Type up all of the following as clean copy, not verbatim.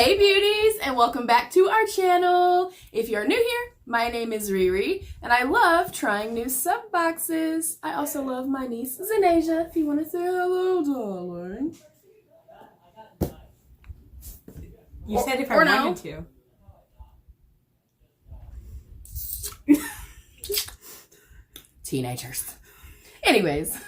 Hey beauties, and welcome back to our channel. If you're new here, my name is Riri, and I love trying new sub boxes. I also love my niece, Zanasia, if you want to say hello, darling. You said if I wanted to. Teenagers. Anyways,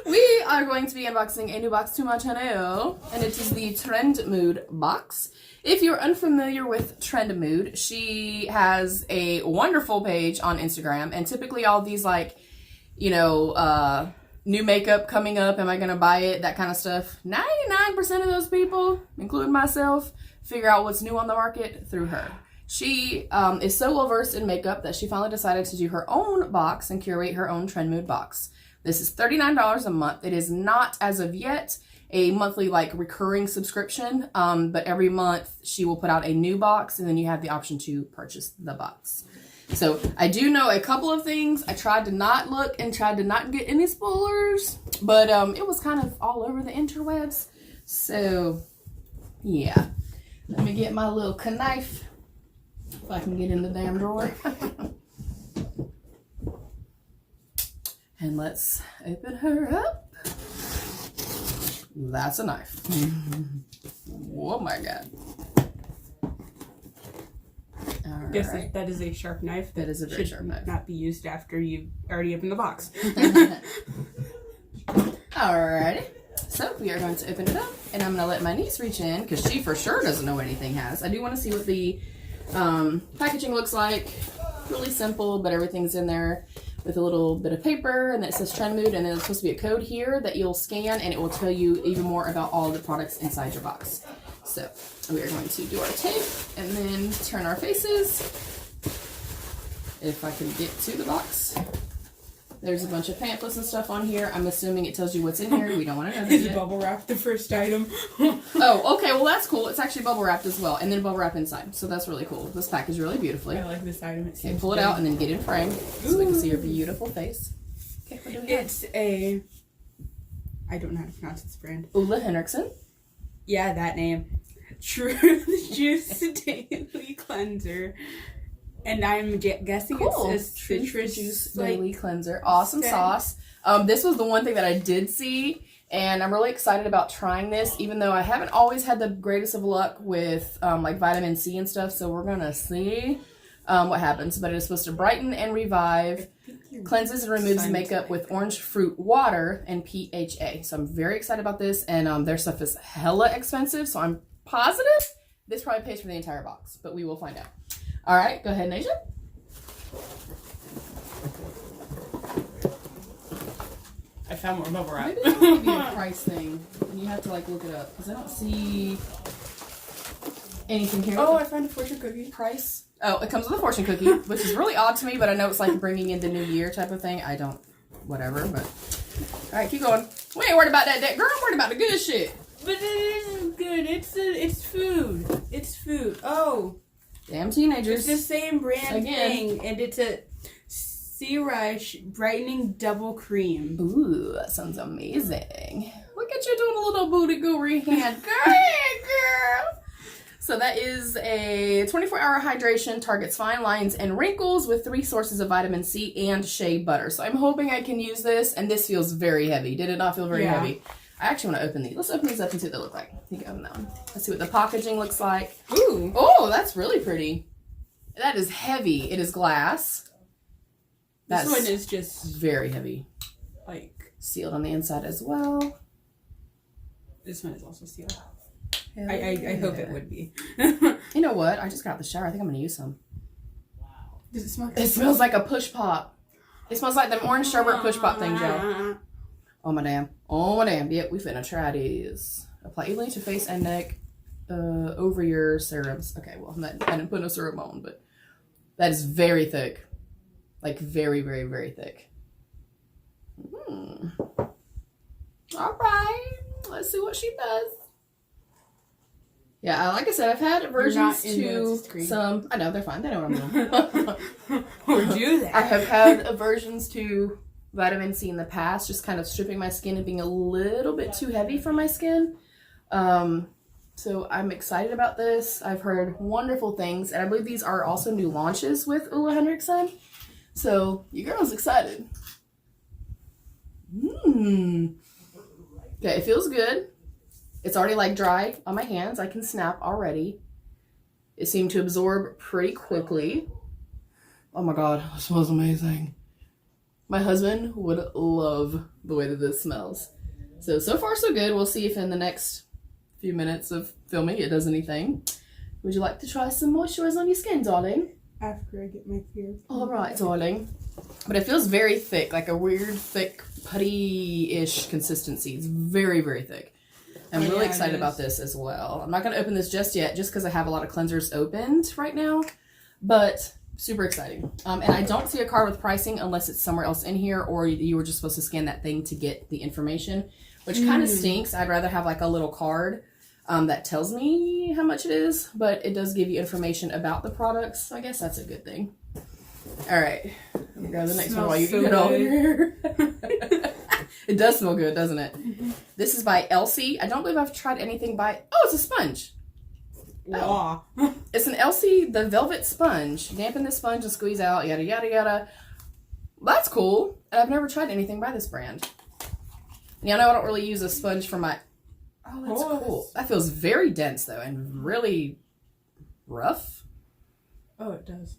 we are going to be unboxing a new box to my channel, and it is the TRENDMOOD box. If you're unfamiliar with TRENDMOOD, she has a wonderful page on Instagram, and typically all these new makeup coming up, am I gonna buy it, that kind of stuff, 99% of those people, including myself, figure out what's new on the market through her. She is so well versed in makeup that she finally decided to do her own box and curate her own TRENDMOOD box. This is $39 a month. It is not, as of yet, a monthly recurring subscription, but every month she will put out a new box, and then you have the option to purchase the box. So I do know a couple of things. I tried to not look and tried to not get any spoilers, but it was kind of all over the interwebs. So yeah, let me get my little knife if I can get in the damn drawer. And let's open her up. That's a knife. Oh my god. Yes, right. That is a sharp knife. That is a very sharp knife. Should not be used after you've already opened the box. Alrighty. So we are going to open it up, and I'm going to let my niece reach in because she for sure doesn't know what anything has. I do want to see what the packaging looks like. Really simple, but everything's in there with a little bit of paper, and it says TRENDMOOD, and then there's supposed to be a code here that you'll scan, and it will tell you even more about all the products inside your box. So we are going to do our tape and then turn our faces. If I can get to the box. There's a bunch of pamphlets and stuff on here. I'm assuming it tells you what's in here. We don't want to know that Is yet. bubble wrap the first item? Oh, okay. Well, that's cool. It's actually bubble wrapped as well, and then bubble wrap inside. So that's really cool. This packaged really beautifully. I like this item. Okay, pull it out and then get in frame so we can see your beautiful face. Okay, what do we have? It's a... I don't know how to pronounce this brand. Ulla Henriksen. Yeah, that name. Truth Juice Daily Cleanser. And I'm guessing Cool. it's a citrus juice daily cleanser. Awesome sauce. This was the one thing that I did see, and I'm really excited about trying this, even though I haven't always had the greatest of luck with vitamin C and stuff. So we're gonna see what happens. But it is supposed to brighten and revive, cleanses and removes makeup with orange fruit water and PHA. So I'm very excited about this, and their stuff is hella expensive. So I'm positive this probably pays for the entire box, but we will find out. All right, go ahead, Nasia. I found more bubble wrap. Maybe that might be a price thing, and you have to look it up because I don't see anything here. Oh, I found a fortune cookie. Price. Oh, it comes with a fortune cookie, which is really odd to me, but I know it's bringing in the new year type of thing. I don't, whatever. But all right, keep going. We ain't worried about that, girl. I'm worried about the good shit. But it isn't good. It's food. It's food. Oh. Damn teenagers. It's the same brand Again. thing, and it's a Sea Rush Brightening Double Cream. Ooh, that sounds amazing. Look at you doing a little booty gooey hand. Girl. So that is a 24-hour hydration, targets fine lines and wrinkles with 3 sources of vitamin C and shea butter. So I'm hoping I can use this, and this feels very heavy. Did it not feel very heavy? I actually want to open these. Let's open these up and see what they look like. You can open that one. Let's see what the packaging looks like. Ooh. Oh, that's really pretty. That is heavy. It is glass. This one is just very heavy. Sealed on the inside as well. This one is also sealed. Yeah. I hope it would be. You know what? I just got out the shower. I think I'm going to use some. Does it smell like It smells like a push pop. It smells like them orange sherbet push pop things, y'all. Oh my damn. Oh my damn. Yep, we finna try these. Apply evenly to face and neck over your serums. Okay, well, I didn't put no serum on, but that is very thick. Very, very, very thick. All right. Let's see what she does. Yeah, like I said, I've had versions to some... I know, they're fine. They know what I'm doing. Or do that. I have had aversions to vitamin C in the past, just kind of stripping my skin and being a little bit too heavy for my skin. So I'm excited about this. I've heard wonderful things, and I believe these are also new launches with Ole Henriksen. So your girl's excited. Okay, it feels good. It's already like dry on my hands. I can snap already. It seemed to absorb pretty quickly. Oh my god, it smells amazing. My husband would love the way that this smells. So far so good. We'll see if in the next few minutes of filming it does anything. Would you like to try some moisturizer on your skin, darling? After I get my fear. All right, darling. But it feels very thick, like a weird thick putty-ish consistency. It's very, very thick. I'm really excited about this as well. I'm not going to open this just yet, just because I have a lot of cleansers opened right now. But super exciting. And I don't see a card with pricing unless it's somewhere else in here, or you were just supposed to scan that thing to get the information, which kind of stinks. I'd rather have like a little card that tells me how much it is, but it does give you information about the products, so I guess that's a good thing. All right, let me grab the next one while you get all here. It does smell good, doesn't it? This is by Elsie. I don't believe I've tried anything by... Oh, it's a sponge. Oh. It's an Elsie, the Velvet Sponge. Dampen this sponge and squeeze out, yada, yada, yada. That's cool. And I've never tried anything by this brand. And y'all know I don't really use a sponge for my... Oh, that's cool. That feels very dense, though, and really rough. Oh, it does.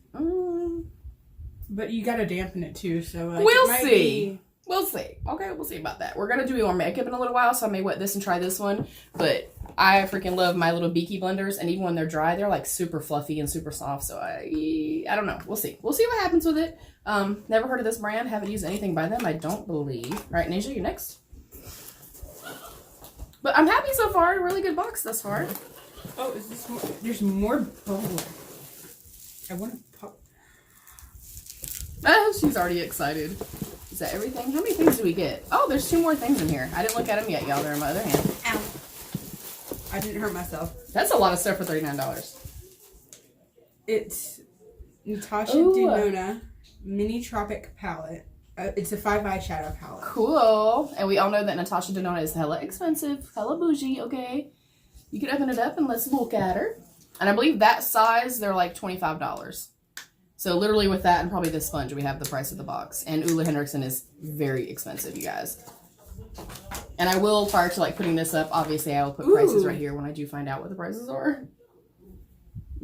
But you gotta dampen it, too, so... we'll see. We'll see. Okay, we'll see about that. We're going to do more makeup in a little while, so I may wet this and try this one. But I freaking love my little Beaky blenders, and even when they're dry, they're like super fluffy and super soft. So I don't know. We'll see. We'll see what happens with it. Never heard of this brand. Haven't used anything by them, I don't believe. All right, Nasia, you're next. But I'm happy so far. Really good box thus far. Oh, is this more? There's more bubble. I want to pop. She's already excited. Is that everything? How many things do we get? Oh, there's 2 more things in here. I didn't look at them yet, y'all. They're in my other hand. Ow. I didn't hurt myself. That's a lot of stuff for $39. It's Natasha Denona Mini Tropic Palette. It's a 5 eyeshadow palette. Cool. And we all know that Natasha Denona is hella expensive. Hella bougie, okay? You can open it up and let's look at her. And I believe that size, they're like $25. So literally with that and probably this sponge, we have the price of the box. And Ole Henriksen is very expensive, you guys. And I will, prior to like putting this up, obviously I will put prices right here when I do find out what the prices are.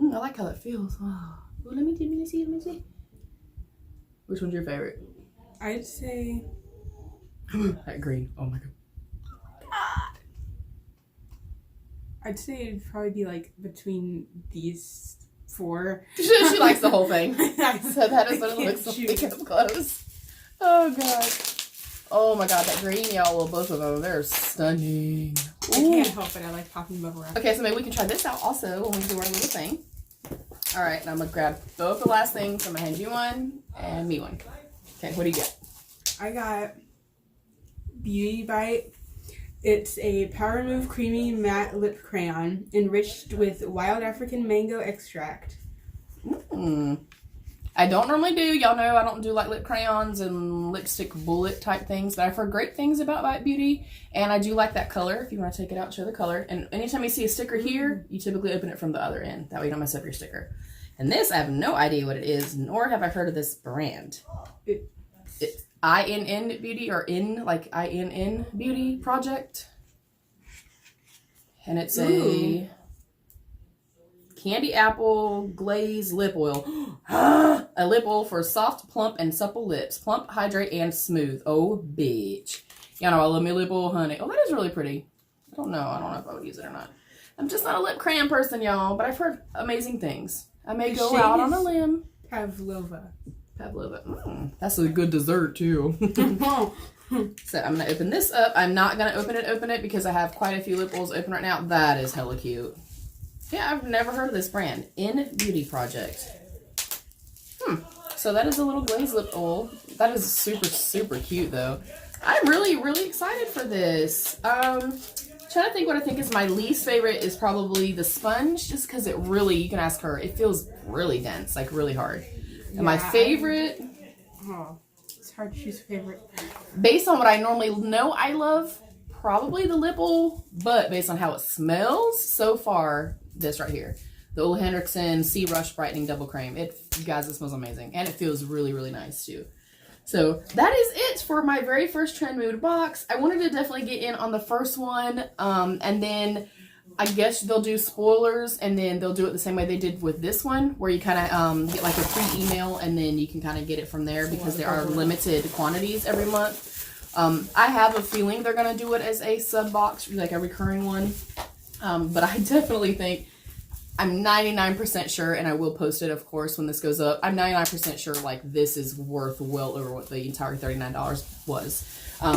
I like how that feels. Oh. Ooh, let me see. Which one's your favorite? I'd say... that green. Oh my god. I'd say it'd probably be like between these 4. She likes the whole thing. So that is what it looks like up close. Oh god. Oh my god, that green, y'all. Well, both of them, they're stunning. I can't help it. I like popping bubble wrap. Okay, so maybe we can try this out also when we do our little thing. All right, now I'm gonna grab both the last things. I'm gonna hand you one and me one. Okay, what do you get? I got Beauty Bite. It's a Power Remove Creamy Matte Lip Crayon enriched with wild African mango extract. I don't normally do. Y'all know I don't do like lip crayons and lipstick bullet type things, but I've heard great things about Bite Beauty, and I do like that color. If you want to take it out and show the color. And anytime you see a sticker here, you typically open it from the other end. That way you don't mess up your sticker. And this, I have no idea what it is, nor have I heard of this brand. It's INN Beauty, or INN Beauty Project. And it's a candy apple glaze lip oil. A lip oil for soft, plump, and supple lips. Plump, hydrate, and smooth. Oh, bitch. Y'all know I love me lip oil, honey. Oh, that is really pretty. I don't know if I would use it or not. I'm just not a lip crayon person, y'all, but I've heard amazing things. I may go out on a limb. Pavlova. That's a good dessert, too. So I'm going to open this up. I'm not going to open it because I have quite a few lip oils open right now. That is hella cute. Yeah, I've never heard of this brand. In Beauty Project. So that is a little glazed lip oil. That is super, super cute, though. I'm really, really excited for this. Trying to think what I think is my least favorite is probably the sponge, just because it really, you can ask her, it feels really dense, like really hard. And my favorite... it's hard to choose a favorite. Based on what I normally know I love, probably the lip oil, but based on how it smells so far, this right here, the Ole Henriksen Sea Rush Brightening Double Cream. You guys, it smells amazing, and it feels really, really nice too. So that is it for my very first Trend Mood box. I wanted to definitely get in on the first one, and then I guess they'll do spoilers, and then they'll do it the same way they did with this one, where you kind of get like a free email, and then you can kind of get it from there because there are limited quantities every month. I have a feeling they're going to do it as a sub box, like a recurring one, but I definitely think, I'm 99% sure, and I will post it, of course, when this goes up. I'm 99% sure, like, this is worth well over what the entire $39 was.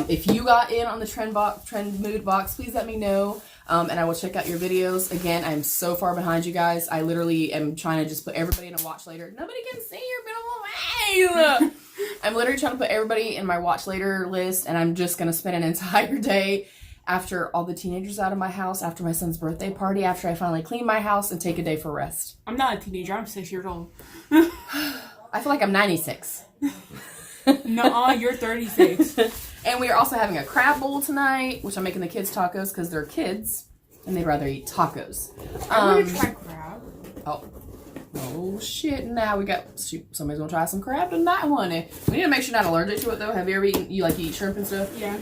If you got in on the Trend Mood box, please let me know, and I will check out your videos. Again, I'm so far behind you guys. I literally am trying to just put everybody in a watch later. Nobody can see your beautiful face! I'm literally trying to put everybody in my watch later list, and I'm just going to spend an entire day after all the teenagers out of my house, after my son's birthday party, after I finally clean my house and take a day for rest. I'm not a teenager. I'm 6 years old. I feel like I'm 96. No, you're 36. And we are also having a crab bowl tonight, which I'm making the kids tacos because they're kids and they'd rather eat tacos. I want to try crab. Oh shit! Now we got somebody's gonna try some crab tonight, honey. We need to make sure you're not allergic to it though. Have you ever eaten? You eat shrimp and stuff? Yeah.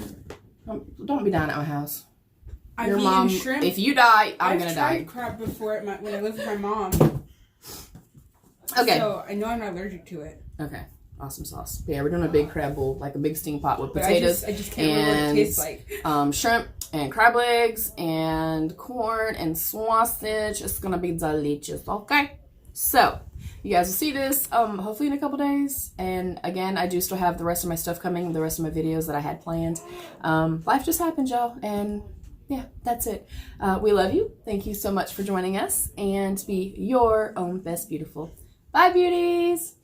Don't be dying at my house. Your mom, shrimp. If you die, I'm gonna die. I've tried crab before when I lived with my mom. Okay. So I know I'm not allergic to it. Okay. Awesome sauce. But yeah, we're doing a big crab bowl, like a big steam pot with potatoes. I just can't remember what it tastes like. Shrimp and crab legs and corn and sausage. It's gonna be delicious. Okay. So you guys will see this hopefully in a couple days. And again, I do still have the rest of my stuff coming, the rest of my videos that I had planned. Life just happened, y'all, and yeah, that's it. We love you. Thank you so much for joining us, and be your own best beautiful. Bye, beauties.